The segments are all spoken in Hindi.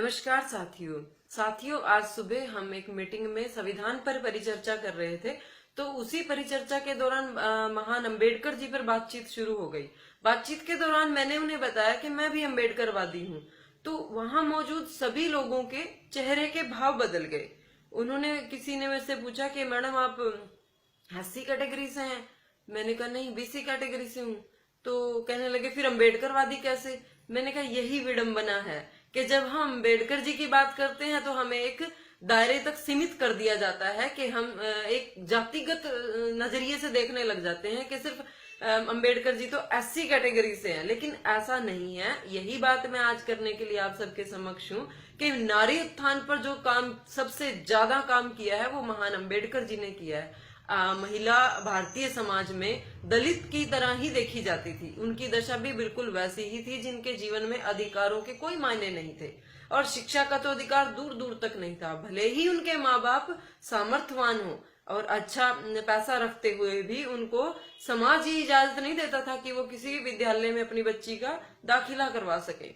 नमस्कार साथियों, आज सुबह हम एक मीटिंग में संविधान पर परिचर्चा कर रहे थे। तो उसी परिचर्चा के दौरान महान अंबेडकर जी पर बातचीत शुरू हो गई। बातचीत के दौरान मैंने उन्हें बताया कि मैं भी अंबेडकरवादी हूँ। तो वहां मौजूद सभी लोगों के चेहरे के भाव बदल गए। किसी ने मुझसे पूछा कि मैडम आप एससी कैटेगरी से हैं? मैंने कहा नहीं, बीसी कैटेगरी से हूँ। तो कहने लगे फिर अंबेडकरवादी कैसे? मैंने कहा यही विडंबना है कि जब हम अंबेडकर जी की बात करते हैं तो हमें एक दायरे तक सीमित कर दिया जाता है कि हम एक जातिगत नजरिए से देखने लग जाते हैं कि सिर्फ अंबेडकर जी तो एससी कैटेगरी से हैं। लेकिन ऐसा नहीं है। यही बात मैं आज करने के लिए आप सबके समक्ष हूँ कि नारी उत्थान पर जो काम सबसे ज्यादा काम किया है वो महान अंबेडकर जी ने किया है। महिला भारतीय समाज में दलित की तरह ही देखी जाती थी। उनकी दशा भी बिल्कुल वैसी ही थी जिनके जीवन में अधिकारों के कोई मायने नहीं थे और शिक्षा का तो अधिकार दूर दूर तक नहीं था। भले ही उनके माँ बाप सामर्थ्यवान हो और अच्छा पैसा रखते हुए भी उनको समाज ही इजाजत नहीं देता था कि वो किसी विद्यालय में अपनी बच्ची का दाखिला करवा सके।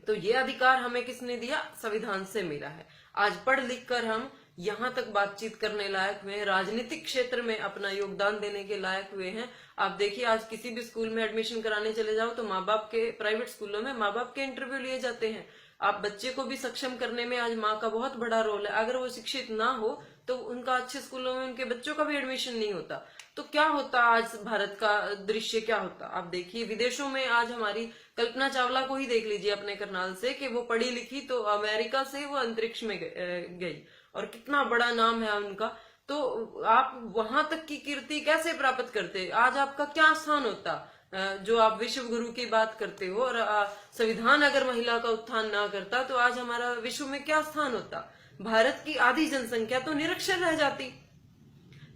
तो ये अधिकार हमें किसने दिया? संविधान से मिला है। आज पढ़ लिख कर हम यहाँ तक बातचीत करने लायक हुए हैं, राजनीतिक क्षेत्र में अपना योगदान देने के लायक हुए हैं। आप देखिए, आज किसी भी स्कूल में एडमिशन कराने चले जाओ तो माँ बाप के, प्राइवेट स्कूलों में माँ बाप के इंटरव्यू लिए जाते हैं। आप बच्चे को भी सक्षम करने में आज माँ का बहुत बड़ा रोल है। अगर वो शिक्षित ना हो तो उनका अच्छे स्कूलों में उनके बच्चों का भी एडमिशन नहीं होता। तो क्या होता आज भारत का दृश्य क्या होता? आप देखिए, विदेशों में आज हमारी कल्पना चावला को ही देख लीजिए अपने करनाल से, कि वो पढ़ी लिखी तो अमेरिका से वो अंतरिक्ष में गई और कितना बड़ा नाम है उनका। तो आप वहां तक की कीर्ति कैसे प्राप्त करते? आज आपका क्या स्थान होता जो आप विश्व गुरु की बात करते हो? और संविधान अगर महिला का उत्थान ना करता तो आज हमारा विश्व में क्या स्थान होता? भारत की आधी जनसंख्या तो निरक्षर रह जाती।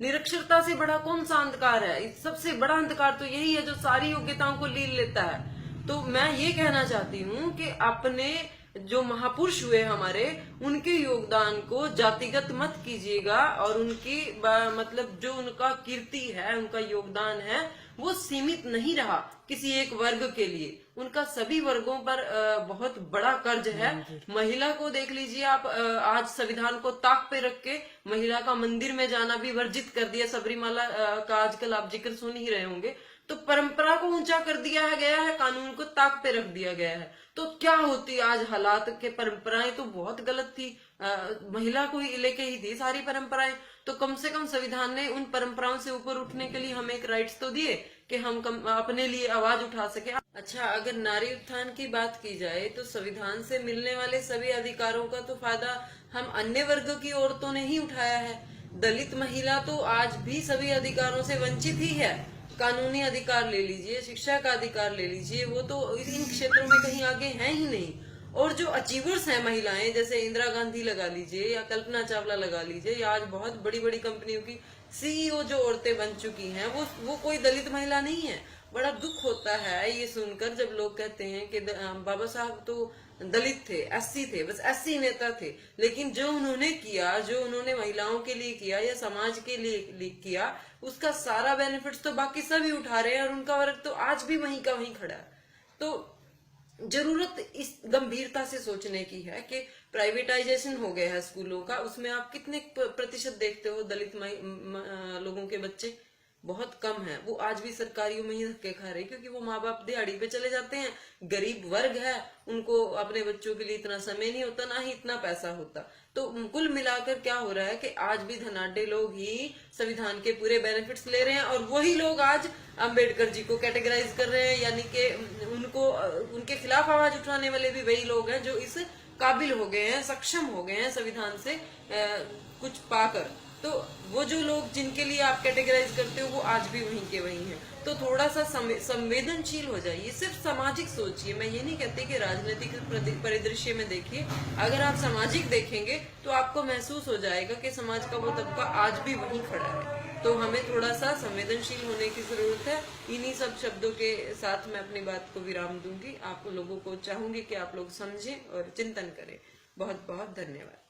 निरक्षरता से बड़ा कौन सा अंधकार है? सबसे बड़ा अंधकार तो यही है जो सारी योग्यताओं को लील लेता है। तो मैं ये कहना चाहती हूँ कि अपने जो महापुरुष हुए हमारे, उनके योगदान को जातिगत मत कीजिएगा और उनकी मतलब जो उनका कीर्ति है, उनका योगदान है, वो सीमित नहीं रहा किसी एक वर्ग के लिए। उनका सभी वर्गों पर बहुत बड़ा कर्ज है। महिला को देख लीजिए आप, आज संविधान को ताक पे रख के महिला का मंदिर में जाना भी वर्जित कर दिया। सबरीमाला का आजकल आप जिक्र सुन ही रहे होंगे। तो परंपरा को ऊंचा कर दिया गया है, कानून को ताक पे रख दिया गया है। तो क्या होती आज हालात के? परंपराएं तो बहुत गलत थी, महिला को ही लेके ही थी सारी परंपराएं। तो कम से कम संविधान ने उन परंपराओं से ऊपर उठने के लिए हमें एक राइट्स तो दिए कि हम अपने लिए आवाज उठा सके। अच्छा, अगर नारी उत्थान की बात की जाए तो संविधान से मिलने वाले सभी अधिकारों का तो फायदा हम अन्य वर्ग की औरतों ने ही उठाया है। दलित महिला तो आज भी सभी अधिकारों से वंचित ही है। कानूनी अधिकार ले लीजिए, शिक्षा का अधिकार ले लीजिए, वो तो इन क्षेत्रों में कहीं आगे हैं ही नहीं। और जो अचीवर्स हैं महिलाएं, जैसे इंदिरा गांधी लगा लीजिए या कल्पना चावला लगा लीजिए, या आज बहुत बड़ी बड़ी कंपनियों की सीईओ जो औरतें बन चुकी हैं, वो कोई दलित महिला नहीं है। बड़ा दुख होता है ये सुनकर जब लोग कहते हैं कि बाबा साहब तो दलित थे, एससी थे, बस एससी नेता थे। लेकिन जो उन्होंने किया, जो उन्होंने महिलाओं के लिए किया या समाज के लिए किया, उसका सारा बेनिफिट्स तो बाकी सभी उठा रहे हैं और उनका वर्ग तो आज भी वहीं का वहीं खड़ा है। तो जरूरत इस गंभीरता से सोचने की है कि प्राइवेटाइजेशन हो गया है स्कूलों का, उसमें आप कितने प्रतिशत देखते हो दलित लोगों के बच्चे? बहुत कम है। वो आज भी सरकारियों में ही धक्के खा रहे हैं क्योंकि वो माँ बाप दिहाड़ी पे चले जाते हैं, गरीब वर्ग है, उनको अपने बच्चों के लिए इतना समय नहीं होता, ना ही इतना पैसा होता। तो कुल मिलाकर क्या हो रहा है कि आज भी धनाढ्य लोग ही संविधान के पूरे बेनिफिट्स ले रहे हैं और वही लोग आज अंबेडकर जी को कैटेगराइज कर रहे हैं, यानी कि उनको, उनके खिलाफ आवाज उठाने वाले भी वही लोग हैं जो इस काबिल हो गए हैं, सक्षम हो गए हैं संविधान से कुछ पाकर। तो वो जो लोग जिनके लिए आप कैटेगराइज करते हो वो आज भी वहीं के वहीं हैं। तो थोड़ा सा संवेदनशील हो जाइए, सिर्फ सामाजिक सोचिए। मैं ये नहीं कहती कि राजनीतिक परिदृश्य में देखिए। अगर आप सामाजिक देखेंगे तो आपको महसूस हो जाएगा कि समाज का वो तबका आज भी वहीं खड़ा है। तो हमें थोड़ा सा संवेदनशील होने की जरूरत है। इन्हीं सब शब्दों के साथ मैं अपनी बात को विराम दूंगी। आप लोगों को चाहूंगी कि आप लोग समझें और चिंतन करें। बहुत बहुत धन्यवाद।